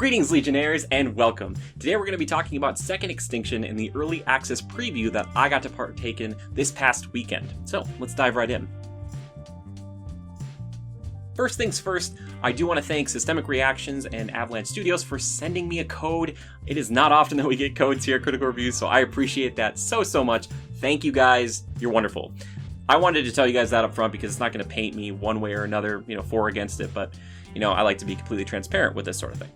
Greetings, Legionnaires, and welcome. Today we're going to be talking about Second Extinction in the early access preview that I got to partake in this past weekend. So, let's dive right in. First things first, I do want to thank Systemic Reactions and Avalanche Studios for sending me a code. It is not often that we get codes here at Critical Reviews, so I appreciate that so much. Thank you guys, you're wonderful. I wanted to tell you guys that up front because it's not going to paint me one way or another, for or against it, but, I like to be completely transparent with this sort of thing.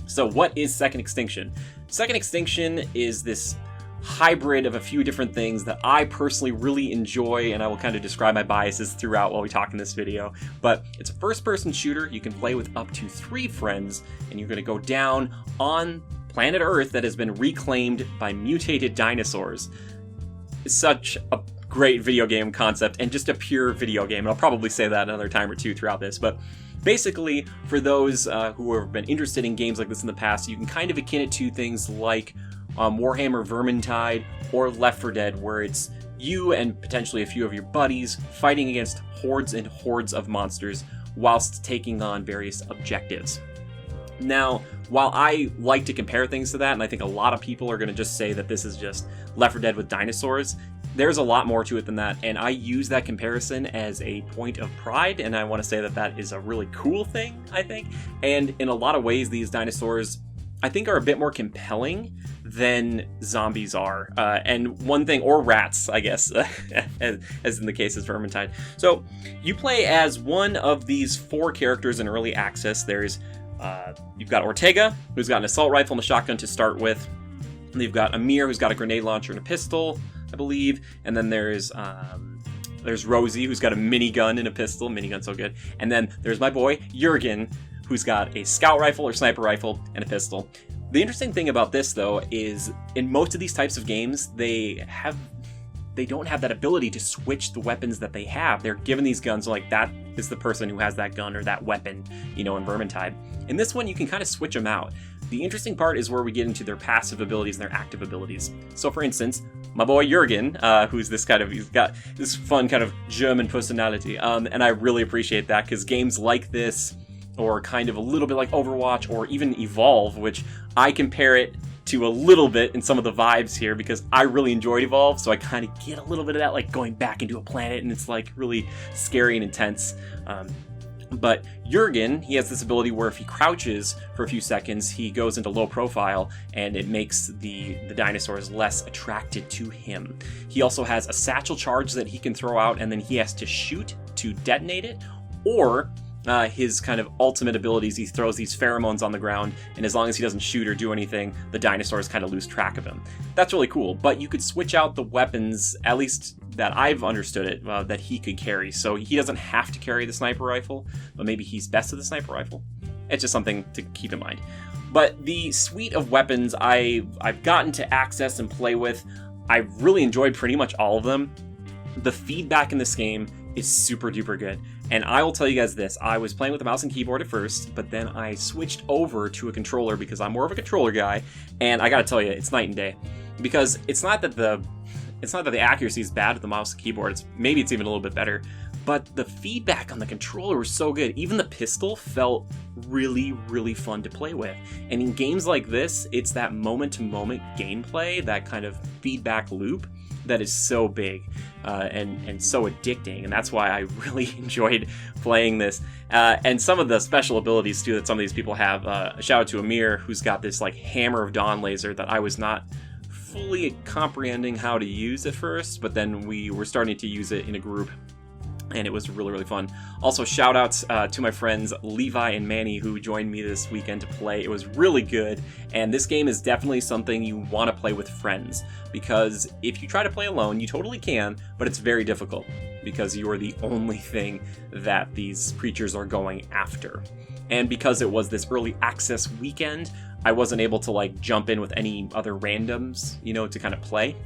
So what is Second Extinction? Second Extinction is this hybrid of a few different things that I personally really enjoy, and I will kind of describe my biases throughout while we talk in this video. But it's a first-person shooter. You can play with up to 3 friends, and you're going to go down on planet Earth that has been reclaimed by mutated dinosaurs. It's such a great video game concept, and just a pure video game. And I'll probably say that another time or two throughout this, but basically, for those who have been interested in games like this in the past, you can kind of akin it to things like Warhammer Vermintide or Left 4 Dead, where it's you and potentially a few of your buddies fighting against hordes and hordes of monsters whilst taking on various objectives. Now, while I like to compare things to that, and I think a lot of people are going to just say that this is just Left 4 Dead with dinosaurs, there's a lot more to it than that, and I use that comparison as a point of pride, and I want to say that that is a really cool thing, I think. And in a lot of ways, these dinosaurs, I think, are a bit more compelling than zombies are. And one thing, or rats, I guess, as in the case of Vermintide. So, you play as one of these 4 characters in early access. There's, you've got Ortega, who's got an assault rifle and a shotgun to start with. And you've got Amir, who's got a grenade launcher and a pistol, I believe, and then there's Rosie, who's got a minigun and a pistol. Minigun's so good. And then there's my boy Jurgen, who's got a scout rifle or sniper rifle and a pistol. The interesting thing about this, though, is in most of these types of games, they don't have that ability to switch the weapons that they have. They're given these guns, like that is the person who has that gun or that weapon, in Vermintide. In this one, you can kind of switch them out. The interesting part is where we get into their passive abilities and their active abilities. So, for instance, my boy Jurgen, who's he's got this fun kind of German personality, and I really appreciate that, because games like this, or kind of a little bit like Overwatch, or even Evolve, which I compare it to a little bit in some of the vibes here, because I really enjoyed Evolve, so I kind of get a little bit of that, like going back into a planet, and it's like really scary and intense. But Jurgen, he has this ability where if he crouches for a few seconds, he goes into low profile, and it makes the dinosaurs less attracted to him. He also has a satchel charge that he can throw out, and then he has to shoot to detonate it, or his kind of ultimate abilities, he throws these pheromones on the ground, and as long as he doesn't shoot or do anything, the dinosaurs kind of lose track of him. That's really cool, but you could switch out the weapons, at least that I've understood it, that he could carry. So he doesn't have to carry the sniper rifle, but maybe he's best at the sniper rifle. It's just something to keep in mind. But the suite of weapons I've gotten to access and play with, I've really enjoyed pretty much all of them. The feedback in this game is super duper good. And I will tell you guys this, I was playing with a mouse and keyboard at first, but then I switched over to a controller because I'm more of a controller guy, and I gotta tell you, it's night and day. Because it's not that the accuracy is bad with the mouse and keyboard, maybe it's even a little bit better, but the feedback on the controller was so good. Even the pistol felt really, really fun to play with. And in games like this, it's that moment-to-moment gameplay, that kind of feedback loop, that is so big and so addicting, and that's why I really enjoyed playing this. And some of the special abilities too that some of these people have. A shout out to Amir, who's got this like Hammer of Dawn laser that I was not fully comprehending how to use at first, but then we were starting to use it in a group, and it was really, really fun. Also, shout outs to my friends Levi and Manny, who joined me this weekend to play. It was really good, and this game is definitely something you want to play with friends, because if you try to play alone, you totally can, but it's very difficult, because you are the only thing that these creatures are going after. And because it was this early access weekend, I wasn't able to like jump in with any other randoms, to kind of play.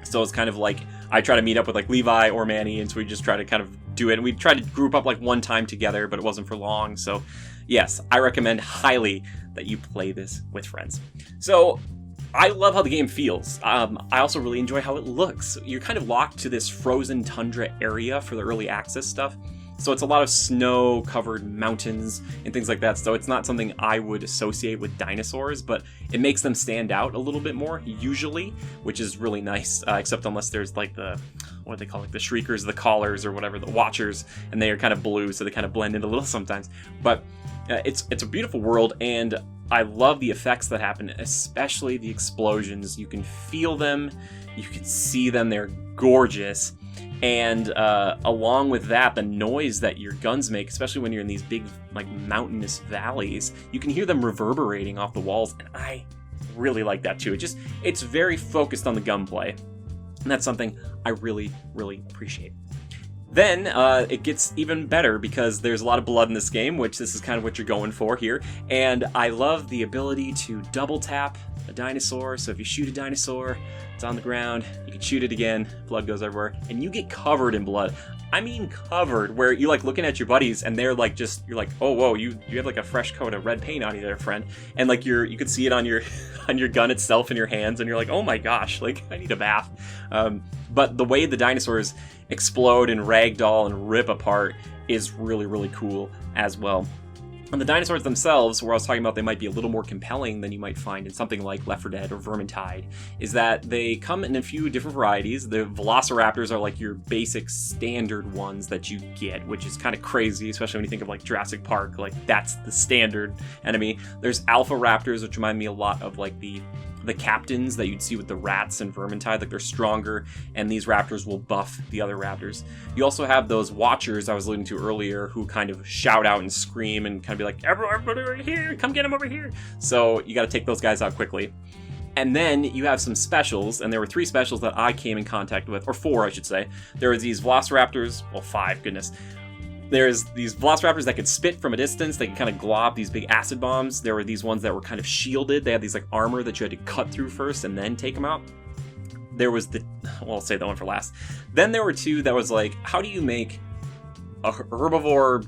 So it's kind of like, I try to meet up with like Levi or Manny, and so we just try to kind of do it. And we try to group up like one time together, but it wasn't for long. So yes, I recommend highly that you play this with friends. So I love how the game feels. I also really enjoy how it looks. You're kind of locked to this frozen tundra area for the early access stuff. So it's a lot of snow-covered mountains and things like that. So it's not something I would associate with dinosaurs, but it makes them stand out a little bit more, usually, which is really nice, except unless there's like what do they call it, the shriekers, the callers, or whatever, the watchers, and they are kind of blue, so they kind of blend in a little sometimes. But it's a beautiful world, and I love the effects that happen, especially the explosions. You can feel them, you can see them, they're gorgeous. And along with that, the noise that your guns make, especially when you're in these big, like, mountainous valleys, you can hear them reverberating off the walls, and I really like that too. It's very focused on the gunplay, and that's something I really, really appreciate. Then it gets even better because there's a lot of blood in this game, which this is kind of what you're going for here, and I love the ability to double tap a dinosaur. So if you shoot a dinosaur, it's on the ground, you can shoot it again, blood goes everywhere, and you get covered in blood. I mean covered, where you like looking at your buddies and they're like you're like, oh whoa, you have like a fresh coat of red paint on you there, friend. And like you could see it on your on your gun itself in your hands, and you're like, oh my gosh, like I need a bath. But the way the dinosaurs explode and ragdoll and rip apart is really, really cool as well. And the dinosaurs themselves, where I was talking about they might be a little more compelling than you might find in something like Left 4 Dead or Vermintide, is that they come in a few different varieties. The Velociraptors are like your basic standard ones that you get, which is kind of crazy, especially when you think of like Jurassic Park. Like that's the standard enemy. There's Alpha Raptors, which remind me a lot of like the captains that you'd see with the rats in Vermintide. Like they're stronger, and these raptors will buff the other raptors. You also have those watchers I was alluding to earlier, who kind of shout out and scream and kind of be like, everybody over here, come get them over here. So you got to take those guys out quickly. And then you have some specials, and there were 3 specials that I came in contact with, or 4 I should say. There were these Velociraptors, well 5, goodness. There's these Velociraptors that could spit from a distance. They could kind of glob these big acid bombs. There were these ones that were kind of shielded. They had these like armor that you had to cut through first and then take them out. There was I'll save that one for last. Then there were 2 that was like, how do you make a herbivore,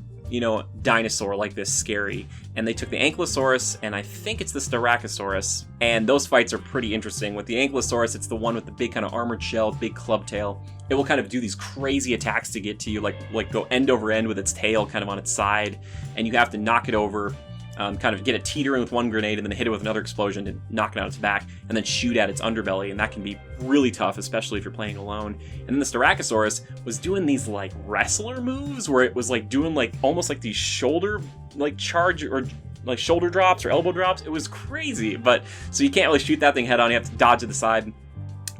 dinosaur like this scary? And they took the Ankylosaurus, and I think it's the Styracosaurus, and those fights are pretty interesting. With the Ankylosaurus, it's the one with the big kind of armored shell, big club tail. It will kind of do these crazy attacks to get to you, like go end over end with its tail kind of on its side, and you have to knock it over, kind of get it teetering with one grenade and then hit it with another explosion to knock it out its back, and then shoot at its underbelly, and that can be really tough, especially if you're playing alone. And then the Styracosaurus was doing these like wrestler moves where it was like doing like almost like these shoulder like charge or like shoulder drops or elbow drops. It was crazy, but so you can't really shoot that thing head on. You have to dodge to the side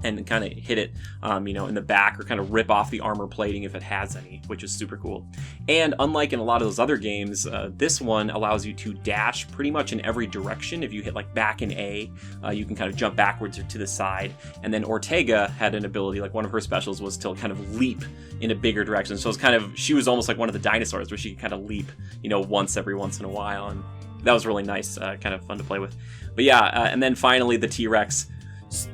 and kind of hit it, in the back, or kind of rip off the armor plating if it has any, which is super cool. And unlike in a lot of those other games, this one allows you to dash pretty much in every direction. If you hit like back in A, you can kind of jump backwards or to the side. And then Ortega had an ability, like one of her specials was to kind of leap in a bigger direction. So she was almost like one of the dinosaurs where she could kind of leap, once in a while. And that was really nice, kind of fun to play with. But yeah, and then finally the T-Rex.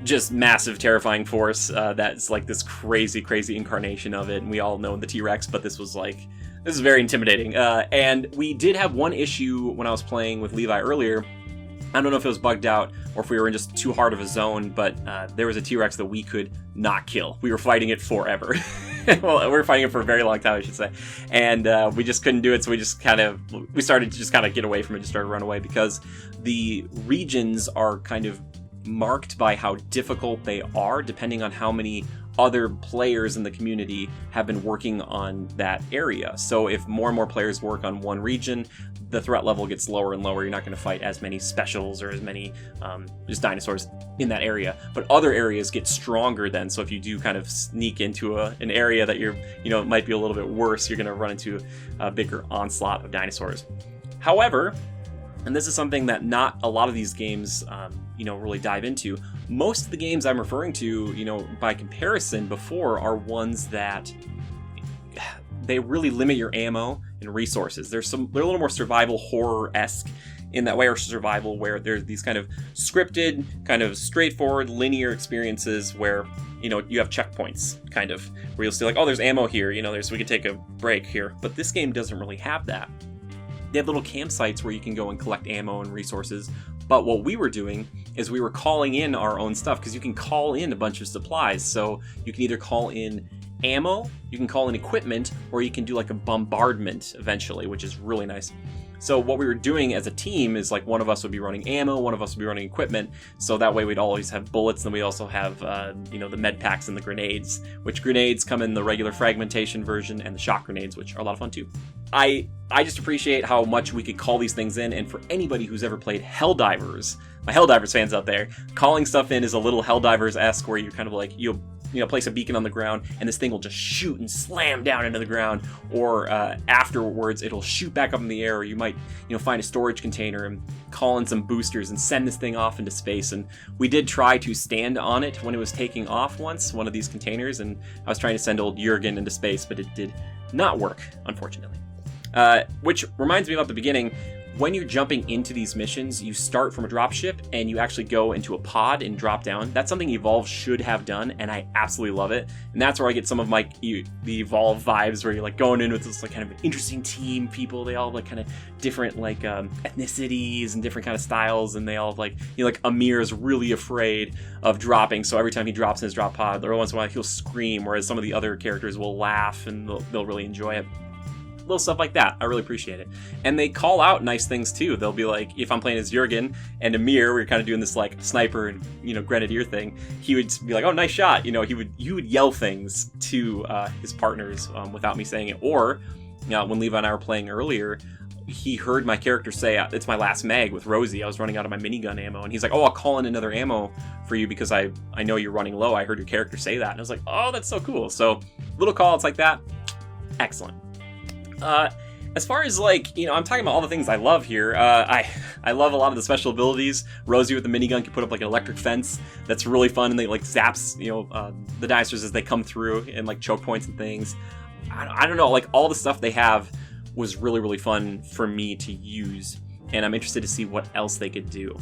Just massive, terrifying force that's like this crazy incarnation of it, and we all know the T-Rex, but this is very intimidating. And we did have one issue when I was playing with Levi earlier. I don't know if it was bugged out or if we were in just too hard of a zone, but there was a T-Rex that we could not kill. We were fighting it forever. Well, we were fighting it for a very long time, I should say. And we just couldn't do it, so we started to just kind of get away from it, just started to run away, because the regions are kind of marked by how difficult they are, depending on how many other players in the community have been working on that area. So if more and more players work on one region, the threat level gets lower and lower. You're not going to fight as many specials or as many just dinosaurs in that area. But other areas get stronger then. So if you do kind of sneak into an area that it might be a little bit worse, you're going to run into a bigger onslaught of dinosaurs. However, and this is something that not a lot of these games, really dive into. Most of the games I'm referring to, by comparison before, are ones that they really limit your ammo and resources. They're a little more survival horror-esque in that way, or survival, where there's these kind of scripted, kind of straightforward, linear experiences where, you have checkpoints, kind of, where you'll see like, oh, there's ammo here, we could take a break here. But this game doesn't really have that. They have little campsites where you can go and collect ammo and resources. But what we were doing is we were calling in our own stuff, because you can call in a bunch of supplies. So you can either call in ammo, you can call in equipment, or you can do like a bombardment eventually, which is really nice. So what we were doing as a team is like one of us would be running ammo, one of us would be running equipment, so that way we'd always have bullets, and we also have the med packs and the grenades, which grenades come in the regular fragmentation version, and the shock grenades, which are a lot of fun too. I just appreciate how much we could call these things in, and for anybody who's ever played Helldivers, my Helldivers fans out there, calling stuff in is a little Helldivers-esque, where you're kind of like, you'll place a beacon on the ground, and this thing will just shoot and slam down into the ground, or afterwards it'll shoot back up in the air, or you might find a storage container and call in some boosters and send this thing off into space. And we did try to stand on it when it was taking off once, one of these containers, and I was trying to send old Jurgen into space, but it did not work, unfortunately. Which reminds me about the beginning. When you're jumping into these missions, you start from a dropship and you actually go into a pod and drop down. That's something Evolve should have done, and I absolutely love it. And that's where I get some of the Evolve vibes, where you're like going in with this like kind of interesting team people. They all have like kind of different like ethnicities and different kind of styles, and they all have like like Amir is really afraid of dropping, so every time he drops in his drop pod, every once in a while he'll scream, whereas some of the other characters will laugh and they'll really enjoy it. Little stuff like that, I really appreciate it. And they call out nice things too. They'll be like, if I'm playing as Jurgen and Amir, we're kind of doing this like sniper and grenadier thing, he would be like, oh, nice shot. He would yell things to his partners without me saying it. Or when Levi and I were playing earlier, he heard my character say, it's my last mag with Rosie. I was running out of my minigun ammo, and he's like, oh, I'll call in another ammo for you because I know you're running low. I heard your character say that. And I was like, oh, that's so cool. So little call outs like that, excellent. As far as I'm talking about all the things I love here. I love a lot of the special abilities. Rosie with the minigun can put up like an electric fence that's really fun, and they like zaps the dinosaurs as they come through, and like choke points and things. I don't know, like all the stuff they have was really, really fun for me to use, and I'm interested to see what else they could do.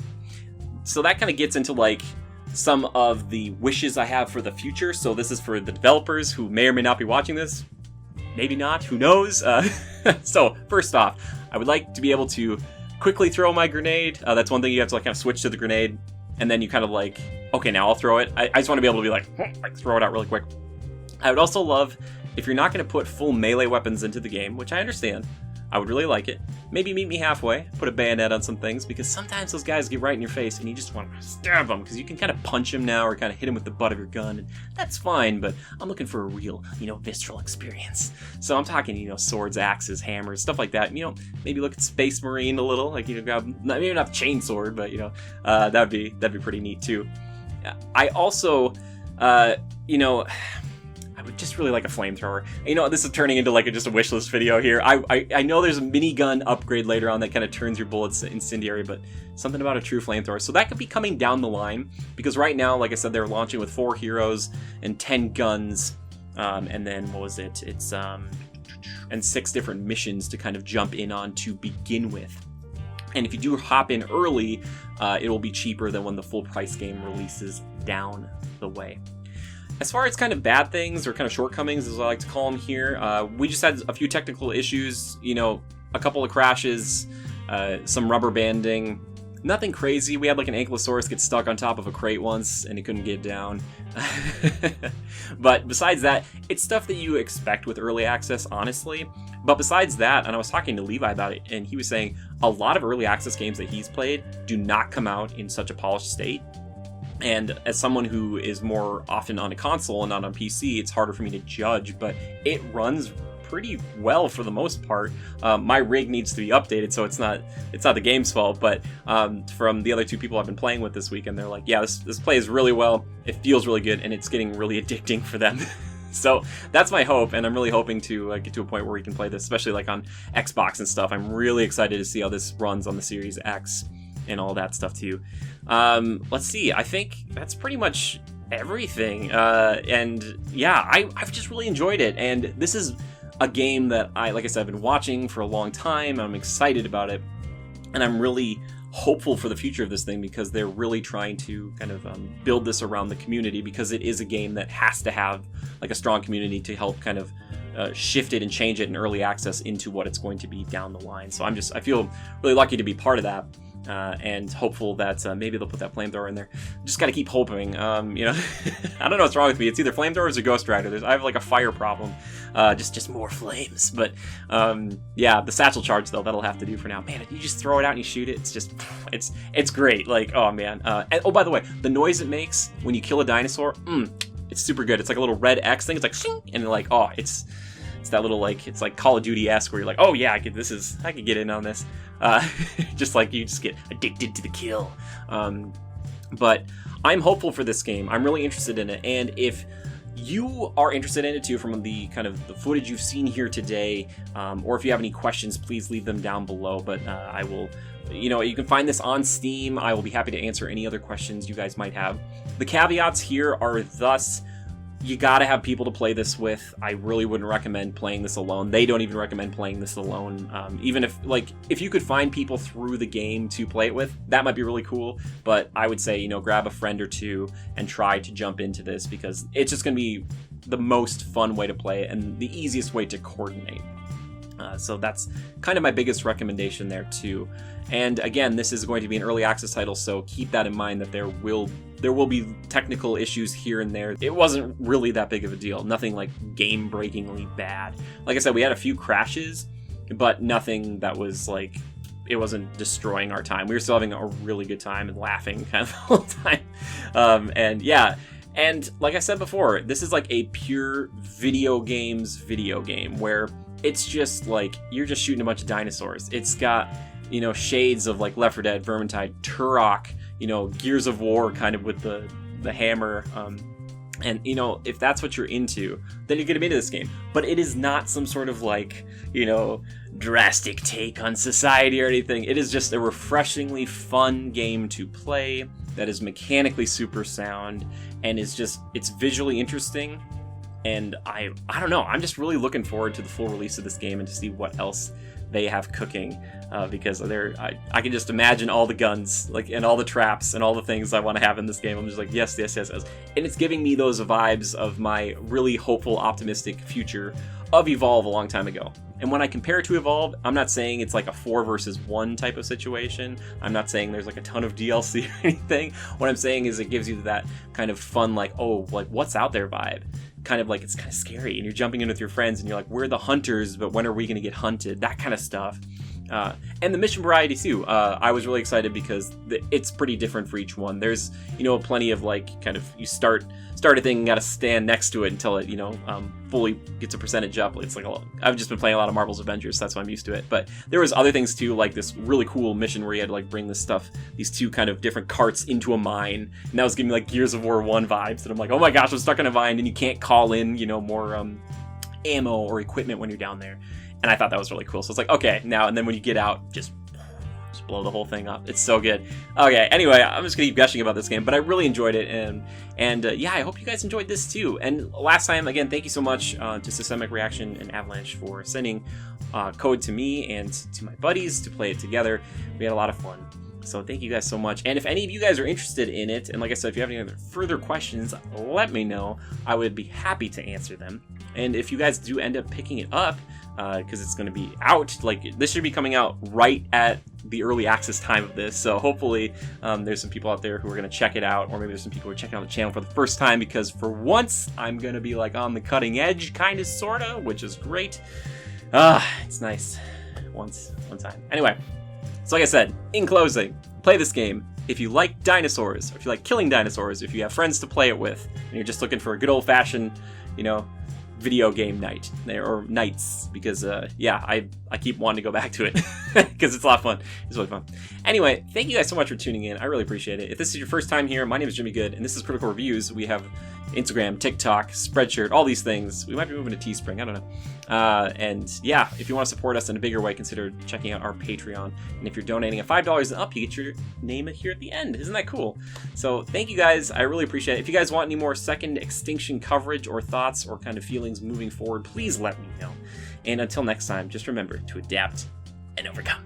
So that kind of gets into like some of the wishes I have for the future. So this is for the developers who may or may not be watching this. Maybe not, who knows? So first off, I would like to be able to quickly throw my grenade. That's one thing, you have to like kind of switch to the grenade, and then you kind of like, okay, now I'll throw it. I just want to be able to be like throw it out really quick. I would also love, if you're not going to put full melee weapons into the game, which I understand, I would really like it. Maybe meet me halfway, put a bayonet on some things, because sometimes those guys get right in your face and you just want to stab them, because you can kind of punch him now or kind of hit him with the butt of your gun, and that's fine, but I'm looking for a real, visceral experience. So I'm talking, swords, axes, hammers, stuff like that. Maybe look at Space Marine a little, like, grab, maybe not the chainsaw, but, that'd be pretty neat too. I also, I would just really like a flamethrower. This is turning into like just a wish list video here. I know there's a minigun upgrade later on that kind of turns your bullets incendiary, but something about a true flamethrower. So that could be coming down the line, because right now, like I said, they're launching with 4 heroes and 10 guns, and then what was it? It's and 6 different missions to kind of jump in on to begin with. And if you do hop in early, it will be cheaper than when the full price game releases down the way. As far as kind of bad things or kind of shortcomings, as I like to call them here, we just had a few technical issues, a couple of crashes, some rubber banding, nothing crazy. We had like an Ankylosaurus get stuck on top of a crate once and it couldn't get down. But besides that, it's stuff that you expect with early access, honestly. But besides that, and I was talking to Levi about it, and he was saying a lot of early access games that he's played do not come out in such a polished state. And as someone who is more often on a console and not on PC, it's harder for me to judge, but it runs pretty well for the most part. My rig needs to be updated, so it's not the game's fault, but from the other 2 people I've been playing with this weekend, they're like, yeah, this plays really well, it feels really good, and it's getting really addicting for them. So that's my hope, and I'm really hoping to get to a point where we can play this, especially like on Xbox and stuff. I'm really excited to see how this runs on the Series X and all that stuff too. Let's see, I think that's pretty much everything. And yeah, I've just really enjoyed it, and this is a game that like I said, I've been watching for a long time. I'm excited about it, and I'm really hopeful for the future of this thing, because they're really trying to kind of build this around the community, because it is a game that has to have like a strong community to help kind of shift it and change it in early access into what it's going to be down the line. So I feel really lucky to be part of that. and hopeful that maybe they'll put that flamethrower in there. Just gotta keep hoping. You know, I don't know what's wrong with me. It's either flamethrowers or Ghost Rider. I have like a fire problem. Just more flames. But yeah, the satchel charge though, that'll have to do for now. Man, if you just throw it out and you shoot it, it's just it's great. Like, oh man. And, oh, by the way, the noise it makes when you kill a dinosaur, it's super good. It's like a little red X thing. It's like shing, and like, oh, it's that little, like, it's like Call of Duty-esque where you're like, oh yeah, I could get in on this. Just like you just get addicted to the kill. But I'm hopeful for this game. I'm really interested in it, and if you are interested in it too, from the kind of the footage you've seen here today, or if you have any questions, please leave them down below. But I will, you know, you can find this on Steam. I will be happy to answer any other questions you guys might have. The caveats here are thus: you gotta have people to play this with. I really wouldn't recommend playing this alone. They don't even recommend playing this alone. Even if you could find people through the game to play it with, that might be really cool. But I would say, you know, grab a friend or two and try to jump into this, because it's just gonna be the most fun way to play it and the easiest way to coordinate. So that's kind of my biggest recommendation there too. And again, this is going to be an early access title, so keep that in mind, that there will be technical issues here and there. It wasn't really that big of a deal. Nothing like game-breakingly bad. Like I said, we had a few crashes, but nothing that was like, it wasn't destroying our time. We were still having a really good time and laughing kind of the whole time. And yeah, and like I said before, this is like a pure video game where it's just like, you're just shooting a bunch of dinosaurs. It's got, you know, shades of like Left 4 Dead, Vermintide, Turok, you know, Gears of War kind of with the hammer. And, you know, if that's what you're into, then you're going to be into this game. But it is not some sort of like, you know, drastic take on society or anything. It is just a refreshingly fun game to play that is mechanically super sound and is just, it's visually interesting. And I don't know, I'm just really looking forward to the full release of this game and to see what else they have cooking, because I can just imagine all the guns, like, and all the traps and all the things I want to have in this game. I'm just like, yes. And it's giving me those vibes of my really hopeful, optimistic future of Evolve a long time ago. And when I compare it to Evolve, I'm not saying it's like a 4 versus 1 type of situation. I'm not saying there's like a ton of DLC or anything. What I'm saying is it gives you that kind of fun, like, oh, like, what's out there vibe. Kind of like, it's kind of scary, and you're jumping in with your friends and you're like, we're the hunters, but when are we going to get hunted? That kind of stuff. And the mission variety too. I was really excited because it's pretty different for each one. There's, you know, plenty of like, kind of, you start a thing and got to stand next to it until it, you know, fully gets a percentage up. It's like I've just been playing a lot of Marvel's Avengers, so that's why I'm used to it. But there was other things too, like this really cool mission where you had to like bring this stuff, these two kind of different carts into a mine, and that was giving me like Gears of War 1 vibes. And I'm like, oh my gosh, I'm stuck in a mine, and you can't call in, you know, more ammo or equipment when you're down there. And I thought that was really cool. So it's like, okay, now, and then when you get out, just blow the whole thing up. It's so good. Okay, anyway, I'm just gonna keep gushing about this game, but I really enjoyed it, and yeah, I hope you guys enjoyed this too. And last time, again, thank you so much to Systemic Reaction and Avalanche for sending code to me and to my buddies to play it together. We had a lot of fun. So thank you guys so much. And if any of you guys are interested in it, and like I said, if you have any other further questions, let me know. I would be happy to answer them. And if you guys do end up picking it up, because it's going to be out, like, this should be coming out right at the early access time of this, so hopefully there's some people out there who are going to check it out, or maybe there's some people who are checking out the channel for the first time, because for once I'm going to be like on the cutting edge, kind of, sorta, which is great. It's nice one time. Anyway, so like I said, in closing, play this game if you like dinosaurs, or if you like killing dinosaurs, if you have friends to play it with, and you're just looking for a good old-fashioned, you know, video game night, or nights, because yeah, I keep wanting to go back to it because it's a lot of fun. It's really fun. Anyway, thank you guys so much for tuning in. I really appreciate it. If this is your first time here, my name is Jimmy Good, and this is Critical Reviews. We have Instagram, TikTok, Spreadshirt, all these things. We might be moving to Teespring, I don't know. And yeah, if you want to support us in a bigger way, consider checking out our Patreon. And if you're donating at $5 and up, you get your name here at the end. Isn't that cool? So thank you guys. I really appreciate it. If you guys want any more second Extinction coverage or thoughts or kind of feelings moving forward, please let me know. And until next time, just remember to adapt and overcome.